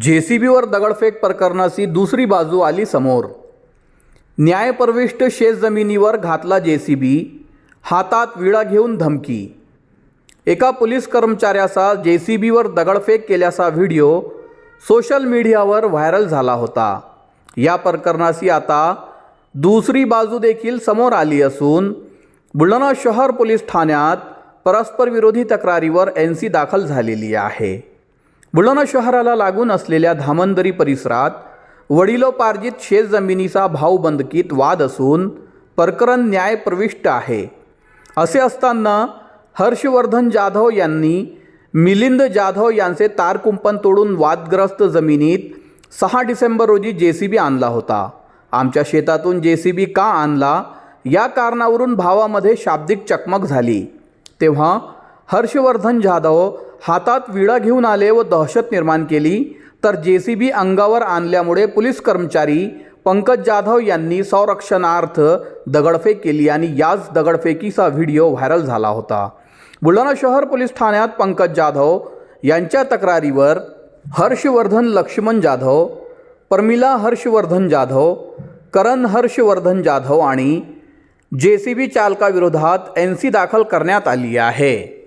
जेसीबीवर दगडफेक प्रकरणाची दुसरी बाजू आली समोर। न्यायप्रविष्ट शेतजमिनीवर घातला जेसीबी, हातात विळा घेऊन धमकी। एका पोलीस कर्मचाऱ्याचा जेसीबीवर दगडफेक केल्याचा व्हिडिओ सोशल मीडियावर व्हायरल झाला होता। या प्रकरणाची आता दुसरी बाजू देखील समोर आली असून बुलढाणा शहर पोलीस ठाण्यात परस्पर विरोधी तक्रारीवर एनसी दाखल झालेली आहे। बुलढाणा शहराला लागून असलेल्या धामंदरी परिसरात वडिलोपार्जित शेतजमिनीचा भाऊबंदकीत वाद असून प्रकरण न्यायप्रविष्ट आहे। असे असताना हर्षवर्धन जाधव यांनी मिलिंद जाधव यांचे तारकुंपण तोडून वादग्रस्त जमिनीत 6 डिसेंबर रोजी जेसीबी आणला होता। आमच्या शेतातून जेसीबी का आणला या कारणावरून भावामध्ये शाब्दिक चकमक झाली। तेव्हा हर्षवर्धन जाधव हातात विळा घेऊन आले व दहशत निर्माण केली, तर जेसीबी अंगावर आणल्यामुळे पोलीस कर्मचारी पंकज जाधव यांनी संरक्षणार्थ दगडफेक केली आणि याच दगडफेकीचा व्हिडिओ व्हायरल झाला होता। बुलढाणा शहर पोलीस ठाण्यात पंकज जाधव यांच्या तक्रारीवर हर्षवर्धन लक्ष्मण जाधव, प्रमिला हर्षवर्धन जाधव, करण हर्षवर्धन जाधव आणि जेसीबी चालकाविरोधात एनसी दाखल करण्यात आली आहे।